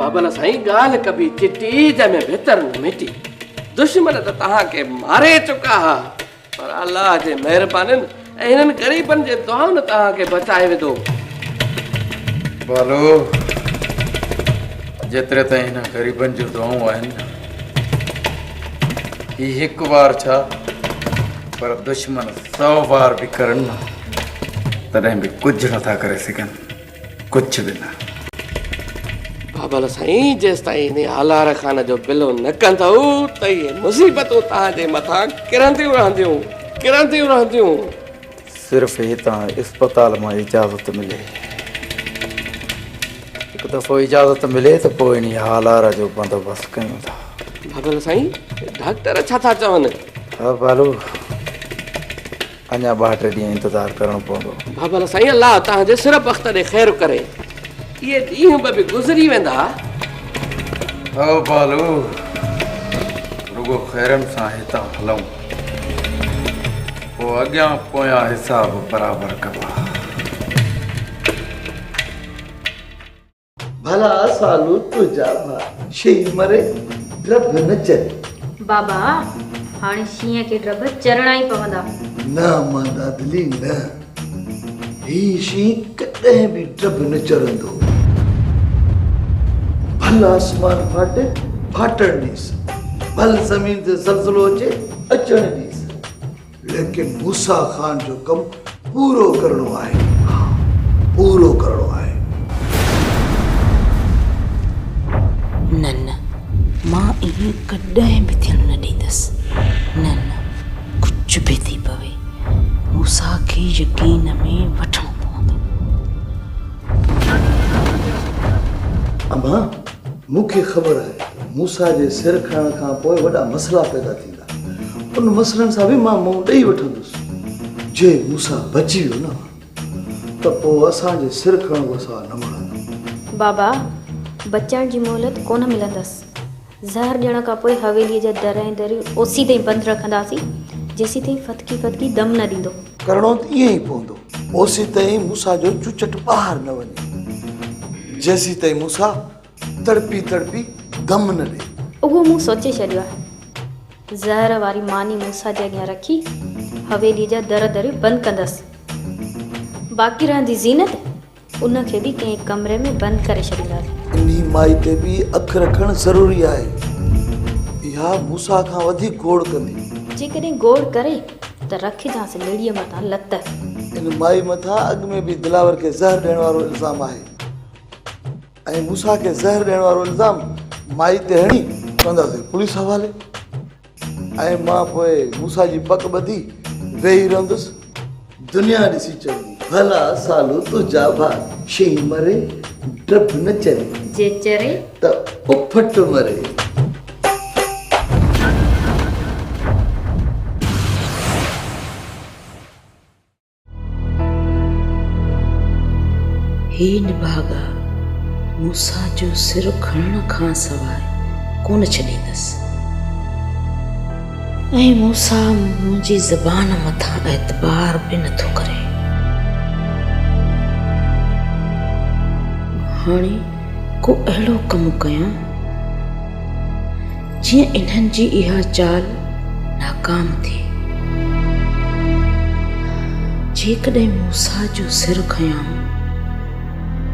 बाबल साईं गाल कभी चिट्टी जंहिंमें भितर न मिटी। दुश्मन त तव्हांखे मारे चुका हा, पर अल्लाह जे महिरबानी ऐं हिननि ग़रीबनि जे दुआउनि तव्हांखे बचाए विधो। बालो, जेतिरे ताईं हिन ग़रीबनि जूं दुआऊं आहिनि न, ही हिकु बार छा पर दुश्मन 100 बार भी करन न, तॾहिं बि कुझु नथा करे सघनि, कुझु बि न। बाबल साईं जेसि ताईं हिन हालार खान जो बिलो न कंदव त इहे मुसीबतूं तव्हांजे मथां किरंदियूं रहंदियूं। सिर्फ़ु हितां इस्पताल मां इजाज़त मिले, हिकु दफ़ो इजाज़त मिले त पोइ इन हालार जो बंदोबस्तु कयूं था। बाबल साईं डॉक्टर छा था चवनि? हा बालू, अञा 2-3 ॾींहं इंतज़ारु करणो पवंदो। बाबल साईं अल्लाह तव्हांजे सिर वक़्त ॾे ख़ैरु करे, इहे ॾींहं बि गुज़री वेंदा। हा बालू, रुगो ख़ैरनि सां हितां हलूं, पोइ अॻियां पोयां हिसाब बराबरि कबा। भला सालू तुझा भा शींह मरे ड्रब न चरे। बाबा हाणे शींह खे ड्रब चरणा ई पवंदा। न मां दिली न, ही शींह कॾहिं बि ड्रब न चरंदो। भल आसमान फाटे फाटण ॾीस, भल ज़मीन ते ज़लज़लो अचे अचण ॾीस, लेकिन मूसा खान जो कम पूरो करणो आहे, पूरो करणो आहे। न न, मां इहे कॾहिं बि थियण न ॾींदसि। न न, कुझु बि थी पवे, मूसा खे यकीन में वठणो पवंदो। अम्मा, मूंखे ख़बर आहे मूसा जे सिर खणण खां पोइ वॾा मसइला पैदा थींदा। उन मसइलनि सां बि मां मुंहुं ॾेई वठंदुसि। जे मूसा बची वियो न त पोइ असांजे सिर खणण वसा न मिलंदो। बाबा बचण जी मोहलत कोन मिलंदसि। ज़हर ॾियण खां पोइ हवेलीअ जा दर ऐं दरियूं ओसी ताईं बंदि रखंदासीं, जेसी ताईं फतकी दम न ॾींदो। करणो त ईअं ई पवंदो, ओसी ताईं मूसा जो चुचट ॿाहिरि न वञे, जेसी ताईं मूसा तड़पी दम न ॾे। उहो मूं सोचे छॾियो आहे। ज़हर वारी मानी मूसा जे अॻियां रखी हवेलीअ जा दरियूं बंदि कंदसि। बाक़ी रहंदी ज़ीनत, उनखे बि कंहिं कमरे में बंदि करे छॾींदासीं। इन माई ते बि अख रखणु ज़रूरी आहे। इहा मूसा खां वधीक गोड़ कंदी। जेकॾहिं गोड़ करे त रखिजांसि लेड़ीअ मथां लत। इन माई मथां अॻु में बि दिलावर खे ज़हर ॾियण वारो इल्ज़ाम आहे, ऐं मूसा खे ज़हर ॾियण वारो इल्ज़ाम माई ते हणी कंदासीं पुलिस हवाले। ऐं मां पोइ मूसा जी पक ॿधी वेही रहंदुसि, दुनिया ॾिसी चवंदी भला सालू तुंहिंजा भाउ शींह मरे ड्रब न चरे, जे चरे त उफट मरे। हे निभागा, मूसा जो सिर खणण खां सवाइ कोन छॾींदसि, ऐं मूसा मुंहिंजी ज़बान मथां एतबार बि नथो करे। हाणे को अहिड़ो कमु कयां जीअं इन्हनि जी इहा चाल नाकाम थिए। जेकॾहिं मूसा जो सिर खयां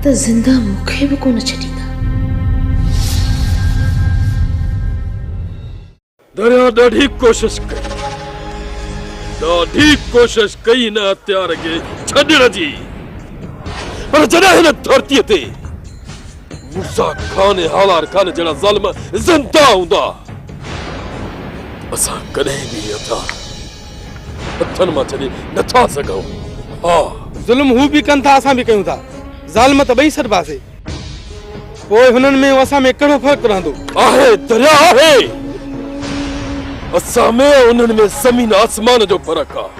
त ज़िंदा मूंखे बि कोन छॾींदा। दरिया ॾाढी कोशिश कई न हथियार खे छॾण जी, पर जॾहिं हिन धरतीअ ते मूसा खान ऐं हालार खान जहिड़ा ज़ालिम ज़िंदा हूंदा, असां कॾहिं बि हथनि मां छॾे नथा सघूं। हा, ज़ुल्म हू बि कनि था, असां बि कयूं था। ज़ालिम त ॿई सॾिबासीं, पोइ हुननि में असां में कहिड़ो फ़र्क़ु रहंदो? आहे दरिया आहे, असां में उन्हनि में ज़मीन आसमान जो फ़र्क़ु आहे।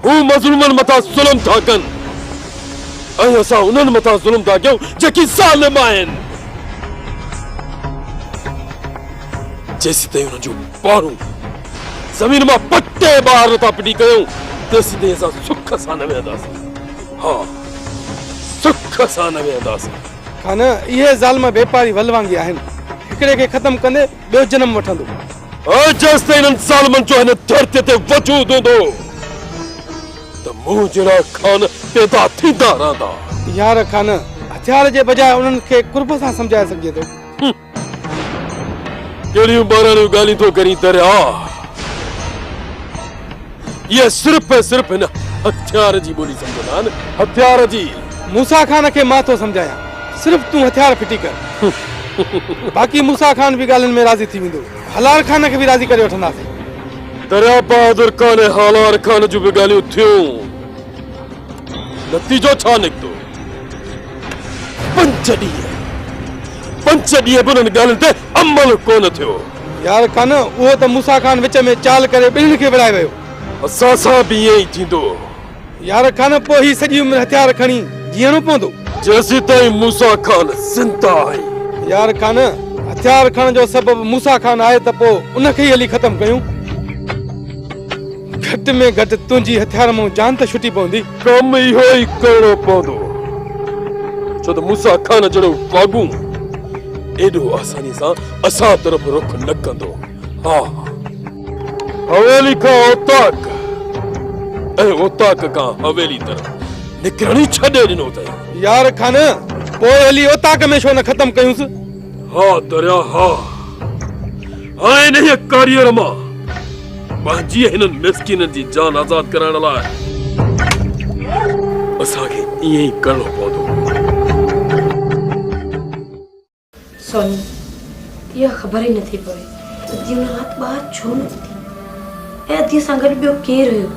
हू मज़लूमनि मथां ज़ुल्म था कनि ऐं असां उन्हनि मथां ज़ुल्म था कयूं जेकी ज़ालिम आहिनि। जेसी ताईं उन्हनि जूं पारूं ज़मीन मां पटे ॿाहिरि नथा फिटी कयूं, तेसी ताईं असां सुख सां न वेहंदासीं। हा, सुख सां न वेहंदासीं। खान इहे ज़ालिम व्यापारी वलवांगी आहिनि हिकिड़े खे ख़तम कंदे ॿियो जनम वठंदो जेसिताईं इन्हनि ज़ालिमनि जो हिन धरतीअ ते वजूद हूंदो त मूं जहिड़ा खान पैदा थींदा रहंदा। यार खान हथियार जे बजाए उन्हनि खे कुर्ब सां सम्झाए सघिजे थो। कहिड़ियूं ॿारहं ॻाल्हियूं थो करी दरिया, ये सिर्फ़ ऐं सिर्फ़ हिन हथियार जी ॿोली सम्झंदा आहिनि, हथियार जी। मूसा खान खे मां थो सम्झायां सिर्फ़ तूं हथियार फिटी कर बाक़ी मूसा खान भी ॻाल्हियुनि में राज़ी थी वेंदो। हलाल खान खे भी राज़ी करे वठंदासीं। दरिया बहादुर खान ऐं हालार खान जूं बि ॻाल्हियूं थियूं, नतीजो छा निकितो? 5 ॾींहं बि उन्हनि ॻाल्हियुनि ते अमल कोन थियो। यार खान उहो त मूसा खान विच में चाल करे ॿिन्हिनि खे विढ़ाए वियो। असां सां बि ईअं ई थींदो। यार खान पोइ ही सॼी उमिरि हथियार खणी जीअणो पवंदो जेसीं ताईं मूसा खान ज़िंदा आहे। यार खान हथियार खणण जो सबब मूसा खान आहे त पोइ उनखे ई हली ख़तम कयूं। घटि में घटि तुंहिंजी हथियार मां जान त छुटी पवंदी। कम इहो ई करणो पवंदो, छो त मूसा खान जहिड़ो वागू एॾो आसानी सां असां तरफ़ रुख न कंदो। हा, हवेली खां ओताक ऐं ओताक खां हवेली तरफ़ निकिरणी छॾे ॾिनो अथई। यार खान पोइ हली ओताक में छो न ख़तम कयूंसि? हा दरिया हा, हाणे हिन कारीअर मां पंहिंजी हिननि मिस्किननि जी जान आज़ाद कराइण लाइ असांखे ईअं ई करणो पवंदो। सोनी, इहा ख़बर ई नथी पवे अॼु हुन राति ॿाहिरि छो न थी ऐं अधीअ सां गॾु ॿियो केरु हुयो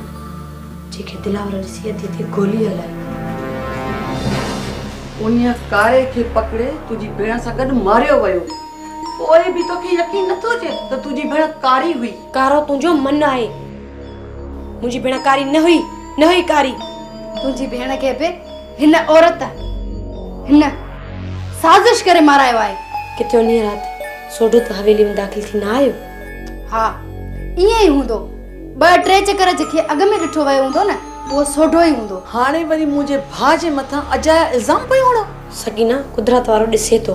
जंहिंखे दिलावर ॾिसी अधीअ ते गोली हलाई। उन कारे खे पकड़े तुंहिंजी भेण सां गॾु मारियो वियो, पोइ बि तोखे यकीन नथो अचे त तुंहिंजी भेण कारी हुई। कारो तुंहिंजो मन आहे, मुंहिंजी भेण कारी न हुई कारी। तुंहिंजी भेण खे बि हिन औरत हिन साज़िश करे मारायो आहे। किथे उन राति सोढो त हवेली में दाख़िल थी न आयो? हा, ईअं ई हूंदो। 2-3 चकर जेके अॻ में ॾिठो वियो हूंदो न उहो सोढो ई हूंदो। हाणे वरी मुंहिंजे भाउ जे मथां अजाया इल्ज़ाम पियो हणो। सकीना, कुदरत वारो ॾिसे थो,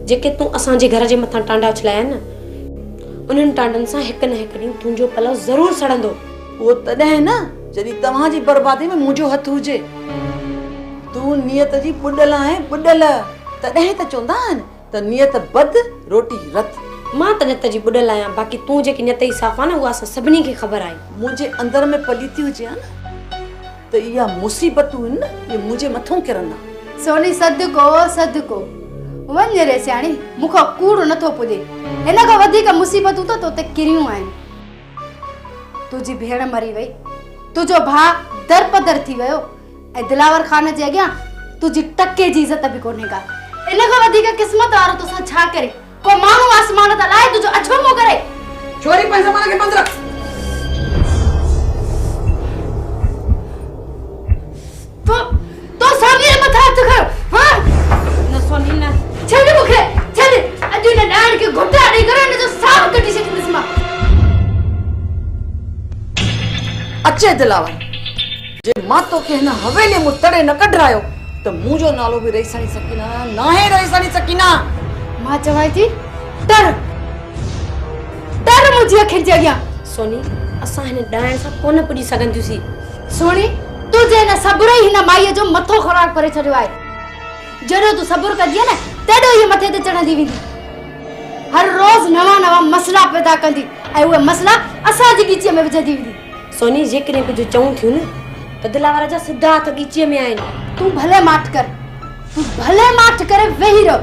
जेके तूं असांजे घर जे मथां टांडा उछलाया न, उन्हनि टांडनि सां हिकु न हिकु ॾींहुं तुंहिंजो पलव ज़रूरु सड़ंदो। उहो तॾहिं न जॾहिं तव्हांजी बर्बादी में मुंहिंजो हथु हुजे। तूं नियत जी ॿुॾल आहे, ॿुॾल। तॾहिं त चवंदा आहिनि त नियत बद रोटी रत। मां त नियत जी ॿुॾल आहियां, बाक़ी तूं जेकी नियत जी साफ़ आहे न उहा असां सभिनी खे ख़बर आहे। मुंहिंजे अंदर में पलीती हुजे न त इहा मुसीबतूं आहिनि न, इहे मुंहिंजे मथां किरंदा। सोनी सदको वञ रे सियाणी, मूंखां कूड़ नथो पुॼे। हिन खां वधीक मुसीबतूं त तोते किरियूं आहिनि। तुंहिंजी भेण मरी वई, तुंहिंजो भाउ दरपदर थी वियो ऐं दिलावर खान जे अॻियां तुंहिंजी टके जी इज़त बि कोन्हे का। इन खां वधीक क़िस्मत वारो तोसां छा करे? को माण्हू आसमान त लाहे तुंहिंजो अछो मुंहुं करे। छोरी पंहिंजे ज़माने खे बंदि रख। तो सोनी जे मथां हथ खयो। हां न सोनी न, छॾ मूंखे, छॾ। अॼु हिन ॾाण खे घुटा ॾेई करे हिन जो साफ़ कढी छॾींदसि मां। अचे दिलावर, जे मां तोखे हिन हवेली मूं तड़े न कढरायो त मुंहिंजो नालो बि रही सणी सकीना, नाहे रही सणी सकीना। मां चवां थी डर मुंहिंजी अखियुनि जे अॻियां। सोनी, असां हिन ॾाइण सां कोन पुॼी सघंदियूंसीं। सोनी, तुंहिंजे हिन सब्र ई हिन माईअ जो मथो ख़राब करे छॾियो आहे। जॾहिं तूं सब्र कंदीअ न तॾहिं इहे मथे ते चढ़ंदी वेंदी। हर रोज़ नवां मसला पैदा कंदी ऐं उहे मसला असांजी ॻीचीअ में विझंदी वेंदी। सोनी, जेकॾहिं कुझु चऊं थियूं न त दिलावर जा सिधा हथ ॻीचीअ में आहिनि। तूं भले माठ करे वेही रहो,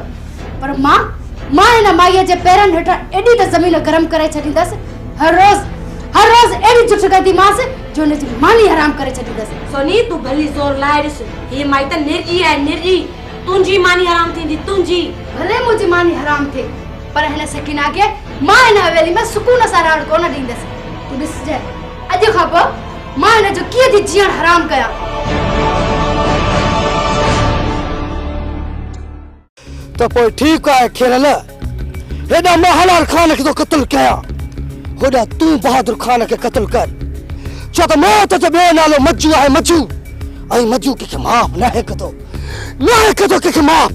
पर मां हिन माईअ जे पेरनि हेठां एॾी त ज़मीन गरम करे छॾींदसि। हर रोज़ एॾी झुठ कंदीमांसि जो हुनजी मानी हराम करे छॾींदसि। सोनी, तूं भली ज़ोर लाए ॾिस, हीअ माई त निर्जी आहे, निर्जी। तुंहिंजी मानी हराम थींदी, तुंहिंजी। भले मुंहिंजी मानी हराम थिए, पर हिन सकीना खे मां हिन हवेली में सुकून सां रहण कोन ॾींदसि। तूं ॾिसजांइ अॼु खां पोइ मां हिन जो कीअं थी जीअण हराम कयां। तो पोइ ठीकु आहे खेरल, हेॾा मां हलाल खान खे थो क़त्ल कयां, होॾा तूं बहादुर खान खे क़त्ल कर। छो त मौत जो ॿियो नालो मज्जू आहे, मज्जू। ऐं मज्जू कंहिंखे माफ़ न कंहिंखे माफ़।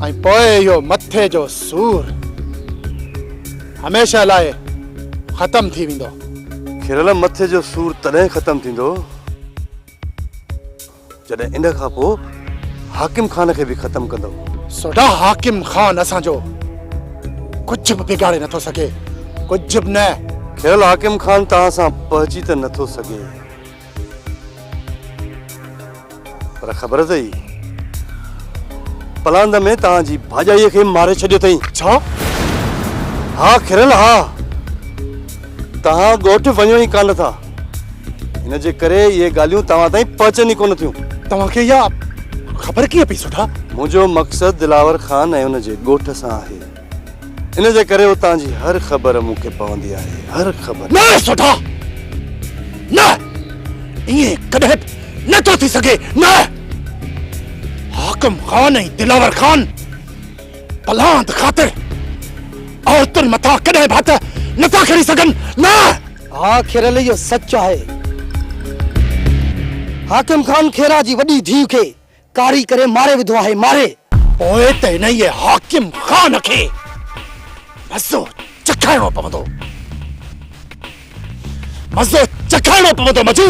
ऐं पोइ इहो मथे जो सूर हमेशह लाइ ख़तम थी वेंदो। खिरल मथे जो सूर तॾहिं ख़तम थींदो जॾहिं इन खां पोइ हाकिम खान खे बि ख़तम कंदो। सोडा हाकिम खान असांजो कुझु बि बिगाड़े नथो सघे, कुझु बि न। खिरल हाकिम खान तव्हां सां पहुची त नथो सघे, पर ख़बर अथई पलांद में तव्हांजी भाॼाईअ खे मारे छॾियो अथई। छा? हा खिरल हा, तव्हां ॻोठु वञो ई कान था, हिन जे करे इहे ॻाल्हियूं तव्हां ताईं पहुचनि ई कोन थियूं। तव्हांखे इहा ख़बर कीअं पई सुठा? मुंहिंजो मक़सदु दिलावर खान ऐं हुनजे ॻोठ सां आहे, इन जे करे उतां जी हर ख़बर मूंखे पवंदी आहे, हर ख़बर। न सुठा, न इएं कॾहिं नथो थी सघे, न। हाकिम खान ऐं दिलावर खान पलांद ख़ातिर औरतुनि मथां कॾहिं भात नथा खणी सघनि, न। हा खिरल, इहो सच आहे। हाकिम खान खेरा जी वॾी धीउ खे कारी करे मारे विधो आहे, मारे। पोइ त हिन इहे हाकिम खान खे मज़ो चखाइणो पवंदो, मज़ो चखाइणो पवंदो मजू,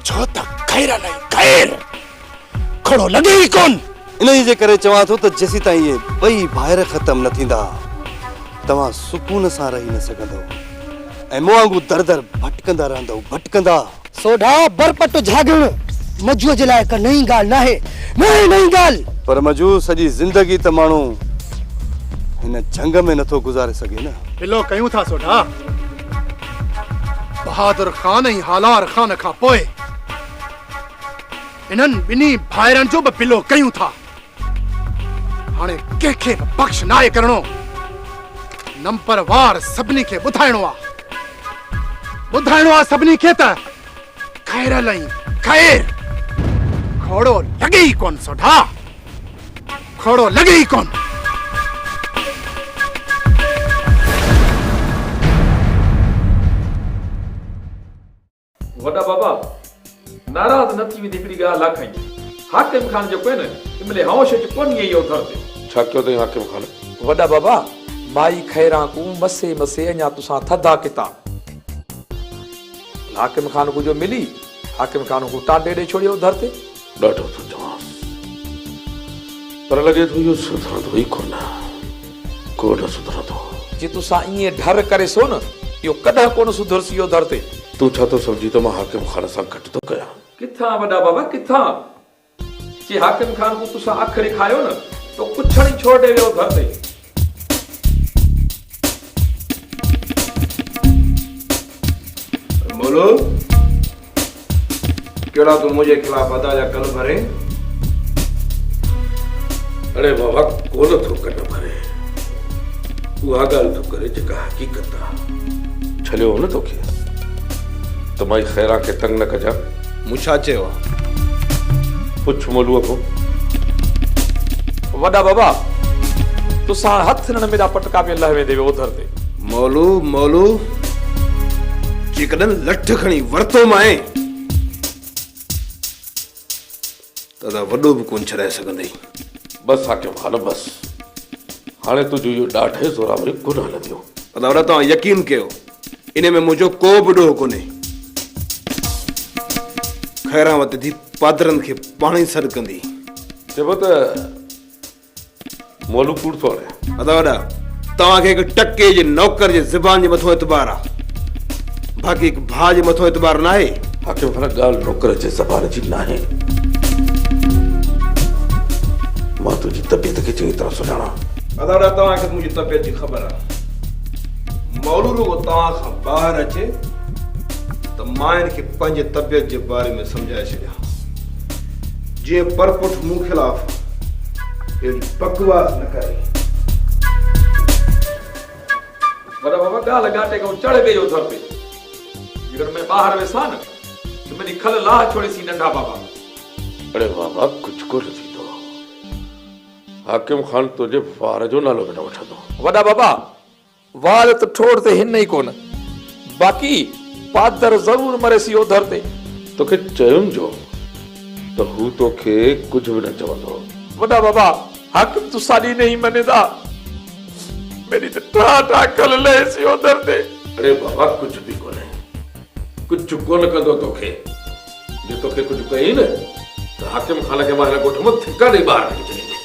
छो त खैर नहीं खैर खड़ो लॻे ई कोन। इन जे करे चवां थो त जेसीं ताईं इहे ॿई ॿाहिरि ख़तम न थींदा तव्हां सुकून सां रही न सघंदो ऐं मूं वांगुरु दर दर भटकंदा रहंदव, भटकंदा। सोढा बरपट झागण मजूअ जे लाइ का नई ॻाल्हि नाहे, नई ॻाल्हि। पर मजू सॼी ज़िंदगी त माण्हू हिन जंग में नथो गुज़ारे सघे न। पिलो कयूं था सोढा, बहादुर खान ऐं हालार खान खां पोइ इन्हनि ॿिन्ही भाइरनि जो बि पिलो कयूं था। हाणे कंहिंखे बि बख़्श नाहे करणो, नंबरवार सभिनी खे ॿुधाइणो आहे सभिनी खे त खैरल ऐं खैर खोड़ो लॻे ई कोन सोढा, खोड़ो लॻे ई कोन। वॾा बाबा नाराज़ न थी वेंदी, हिकिड़ी ॻाल्हि आखाई। हाकिम खान जेको आहे न इमले होश च कोन ईअं इहो दर ते। छा कयो अथई हाकिम खान? वॾा बाबा माई खैरां को मसे मसे अञा तुसां थधा किताब हाकिम खान को जो मिली, हाकिम खान को टांडे ॾेई छोड़ियो दर ते। ॾाढो थो चवांसि, पर लॻे थो इहो सुधरंदो ई कोन, को न सुधरंदो। जे तुसां ईअं डर करे सो न, इहो कॾहिं कोन सुधरसी इहो दर ते। तूं छा थो सम्झी त मां हाकिम खान सां घटि थो कयां? किथां वॾा बाबा किथां? जे हाकिम खान को तुसां आख़िरी खायो न तो कुछ नहीं छोड़ दे वियो दर ते। बोलो केड़ा तू मुझे खिलाफ अदा या कल भरे? अरे बाबा कोन थो कन भरे, उहा ॻाल्हि थो करे जेका हक़ीक़त आहे। छलियो हो न तोखे त माई खैरा खे तंग न कजां। मूं छा चयो आहे? पुछ मोलूअ को। वॾा बाबा तुसां हथ न मेरा पटका में लह वेंदे वो दर ते। मोलू जेकॾहिं लठ खणी वरतो माए त वॾो बि कोन छॾाए सघंदई। बस हाकिम खान बस, हाणे तुंहिंजो इहो ॾाढे ज़ोरावरी गुनाह लॻियो। पर तव्हां यकीन कयो इन में मुंहिंजो को बि ॾोह कोन्हे। खैरां वटि थी पादरनि खे पाण ई सॾु कंदी। चइबो त मोलू कूड़ थो हणे। वॾा तव्हांखे हिकु टके जे नौकर जे ज़बान जे मथां एतबार आहे, बाक़ी हिकु भाउ जे मथां एतबार न आहे। हाकिम खान ॻाल्हि नौकर जे ज़बान जी न आहे। मां तुंहिंजी तबियत खे चङी तरह सुञाणा। वॾा तव्हांखे मुंहिंजी तबियत जी ख़बर आहे। मौलू रुगो तव्हां खां ॿाहिरि अचे त मां हिनखे पंहिंजे तबियत जे बारे में सम्झाए छॾियां, जीअं परपुठ मूं खिलाफ़ अहिड़ी बकवास न करे। वॾा बाबा ॻाल्हि घाटे खां चढ़ गई हो दर ते। जेकर मैं ॿाहिरि वेसां न त मुंहिंजी खल लाह छोड़ीसी नंढा बाबा। अरे बाबा कुझु कोन थींदो, हाकिम खान तुंहिंजे वार जो नालो न वठंदो। वॾा बाबा वार त ठोड़ ते हिन ई कोन, बाक़ी पादर ज़रूर मरेसी हो दर ते। तोखे चयुमि जो तो हू तोखे कुछ भी न चवंदो। वॾा बाबा हाकिम तूं साॾी नहीं मञींदा मेरी तो टाटा कल लेसी उधर दे। अरे बाबा कुछ भी कोने, कुछ कोन कंदो तोखे। जे तोखे कुछ कई न तो हाकिम खाना के मारे गोठ में थिका नहीं बाहर निकल जाएंगे,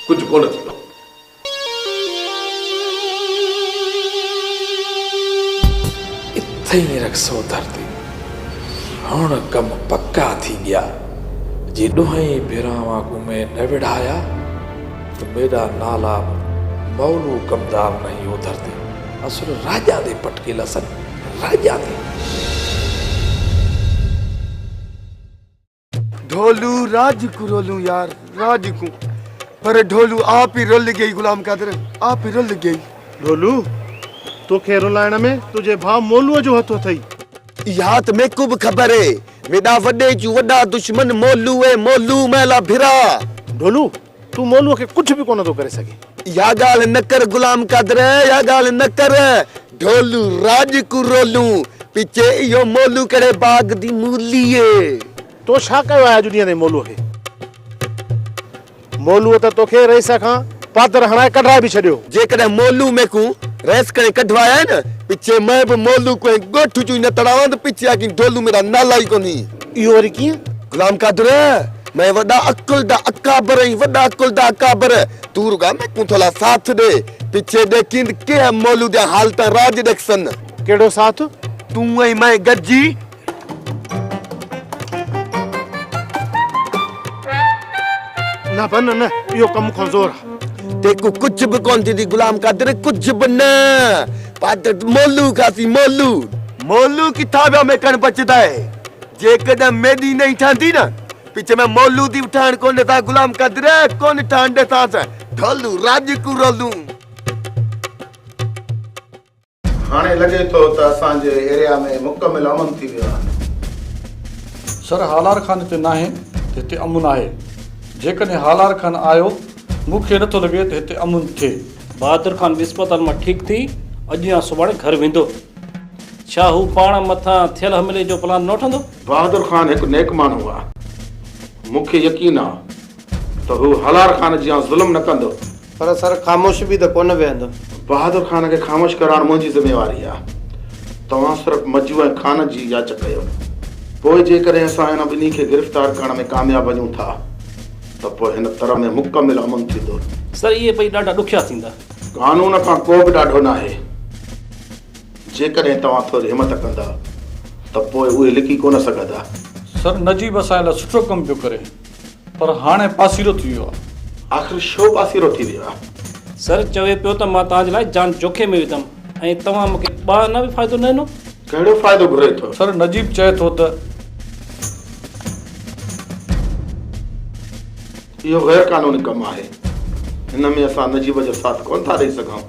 कुछ कोन थींदो। इथे ही रखसो धरती हुण कम पक्का थी गया। जे ॾोहीं भेरा वांगू में न विढ़ाया तो मेरा नाला मौलू कमदार नहीं उधरते। असुर राजा दे पटके लसन राजा दे। ढोलू राज को रोलू यार राज को, पर ढोलू आप ही रुल गई गुलाम कादर, आप ही रुल गई। ढोलू तोखे रुलाइण में तुझे भाउ मोलूअ जो हथो थई। इहा त मेको बि ख़बर है, मेरा वॾे जूं वॾा दुश्मन मोलू है, मोलू मैला भिरा। ढोलू तू मोलूअ खे कुछ भी कोन थो करे सघे। इहा ॻाल्हि न कर गुलाम कादर, इहा ॻाल्हि न कर। ढोलू राज को रोलू पिछे इहो मोलू कहिड़े बाग दी मूलीए। तो छा कयो आहे अॼु ॾींहं ताईं मोलूअ खे? मोलूअ त तोखे रईस खां पातर हणाए कढाए बि छॾियो। जेकॾहिं मोलू में को रेस करे कढवाया न पिछे मैं भी मोलू को गोठ चू न तड़ावां त पिछे आकी ढोलू मेरा नाला ही कोनी। इहो वरी कीअं? गुलाम कादर मैं वॾा अकुल दा अकाबर ही वॾा अकुल दा अकाबर तू रुगा मैं को थोला साथ दे पिछे देखिन के मोलू दे हालत राज देखसन। केड़ो साथ? तू ऐं मैं गजी न बन न इहो कम खां ज़ोर आहे। तेको कुछ भी कोन थी गुलाम कादर, कुछ भी न। पात मोलू खासी मोलू मोलू किथा बि में कण बचदा है। जेकॾहिं मेदी नहीं ठांदी ना पीछे में मोलू दी ठाण कोन था गुलाम कादर, कोन ठाण दे था ढोलू राज को रोलू। हाणे लगे तो त असांजे एरिया में मुकम्मल अमन थी वियो आहे। सर हालार खान ते नाहे हिते अमुन आहे। जेकॾहिं हालार खान आयो मूंखे नथो लॻे त हिते अमुन थिए। बहादुर खान अस्पताल मां ठीकु थी अॼु या सुभाणे घर वेंदो। छा हू पाण मथां थियल हमले जो प्लान न वठंदो? बहादुर खान हिकु नेक माण्हू आहे, मूंखे यकीन आहे त हू हलार खान जी ज़ुल्म न कंदो। पर सर ख़ामोश बि त कोन वेहंदो। बहादुर खान खे ख़ामोश कराइण मुंहिंजी ज़िम्मेवारी आहे। तव्हां सिर्फ़ु मजू ऐं खान जी जांच कयो, पोइ जेकॾहिं असां हिन ॿिन्ही खे गिरफ़्तार करण में कामयाब वञूं था त पोइ हिन तरह में मुकम्मल अमन थींदो। सर इहे ॿई ॾाढा ॾुखिया थींदा। कानून खां को बि ॾाढो न आहे। जेकॾहिं तव्हां थोरी हिमत कंदा त पोइ उहे लिकी कोन सघंदा। सर नजीब असां लाइ सुठो कमु पियो करे, पर हाणे पासीरो थी वियो आहे। आख़िर छो पासीरो थी वियो आहे? सर चवे पियो त मां तव्हांजे लाइ जान जोखे में विधमि ऐं तव्हां मूंखे ॿार न बि फ़ाइदो न ॾिनो। कहिड़ो फ़ाइदो घुरे थो? सर नजीब चए थो त इहो गैर कानूनी कमु आहे। हिन में असां नजीब जो साथ कोन था ॾेई सघूं।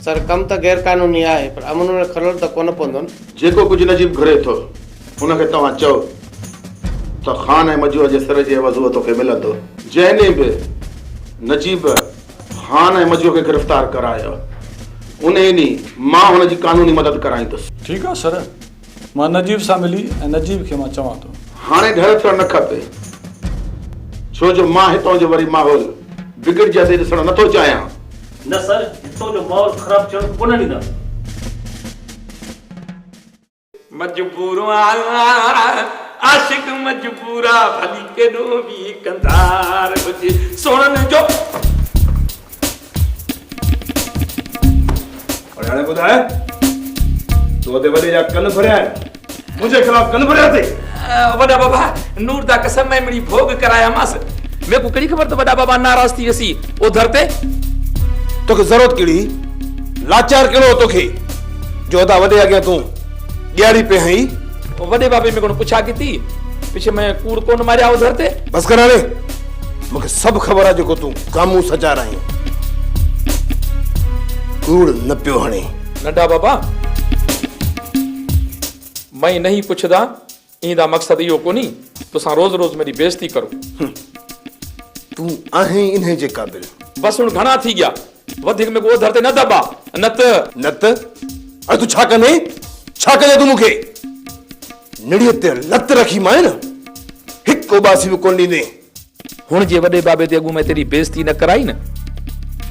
सर कम त गैर कानूनी आहे, पर अमन में खलल त कोन पवंदो न। जेको कुझु नजीब घुरे थो हुनखे तव्हां चओ त ख़ान ऐं मजूअ जे सिर जे एवज़ तोखे मिलंदो। जंहिं बि नजीब ख़ान ऐं मजूअ खे गिरफ़्तार करायो उन ॾींहुं मां हुनजी कानूनी मदद कराईंदुसि। ठीकु आहे सर, मां नजीब सां मिली ऐं नजीब खे मां चवां थो। हाणे घर थियणु न खपे, छो जो मां हितां जो वरी माहौल बिगड़जंदे ॾिसणु नथो चाहियां। न सर हितां जो माहौल ख़राब थियणु कोन ॾींदा। मजबूर आशिक मजबूरा भली केॾो बि कंदार हुजे सोननि जो। हाणे ॿुधाए तो ते वॾे जा कन भरिया आहिनि, मुंहिंजे ख़िलाफ़ कन भरिया अथई। वॾा बाबा नूर दा कसम में मिड़ी भोग करायामांसि। मेरे को कड़ी खबर तो वॾा बाबा नाराज़ थी वसी उधर ते। तोखे ज़रूरत कहिड़ी? लाचार कहिड़ो तोखे जो अदा वॾे अॻियां तूं ॾियारी पे हई? वॾे बाबे में कोन पुछा की थी पीछे मैं कूड़ कोन मारिया उधर ते। बस कर हाणे, मूंखे सभु ख़बर आहे जेको तूं कामू सचार आहीं। कूड़ न पियो हणे। नंढा बाबा मैं नहीं पुछदा इंदा मकसद इहो कोनी तुसां रोज रोज मेरी बेइज्जती करो। तूं आहीं इन्हे जे क़ाबिल। बस हुन घणा थी गया, वधिक में को उधर ते न दबा। नत अरे तू छा कंदे? छा कंदे तूं मूंखे? निड़ीअ ते लत रखी मां न हिक हिकु बासी भी कोन ॾींदे। हुण जे वॾे बाबे ते अॻु में तेरी बेइज्जती न कराई न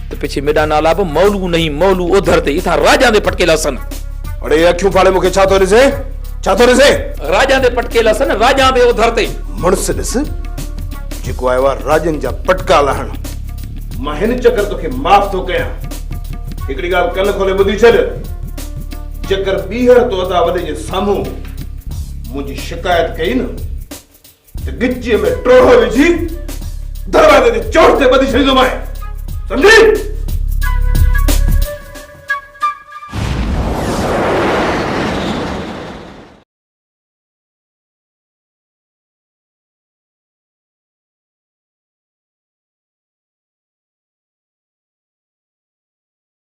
त पिछे मेडा नाला बि मौलू नहीं मौलू ओधर ते इथां राजा दे पटकेल असन। अड़े अखियूं फाड़े मूंखे छा थो ॾिसे? छा थो ॾिसे? राजा दे पटकेल असन, राजा दे ओधर ते। मुड़ुस ॾिस जेको आयो आहे राजन जा पटका लहण। मां हिन चकर तोखे माफ़ थो कयां। हिकिड़ी ॻाल्हि कन खोले ॿुधी छॾ, जेकर ॿीहर तो अदा वॾे जे साम्हूं मुंहिंजी शिकायत कई न त गिचीअ में ट्रोड़ो विझी दरवाज़े ते चोट ते ॿधी छॾींदोमांइ, सम्झी?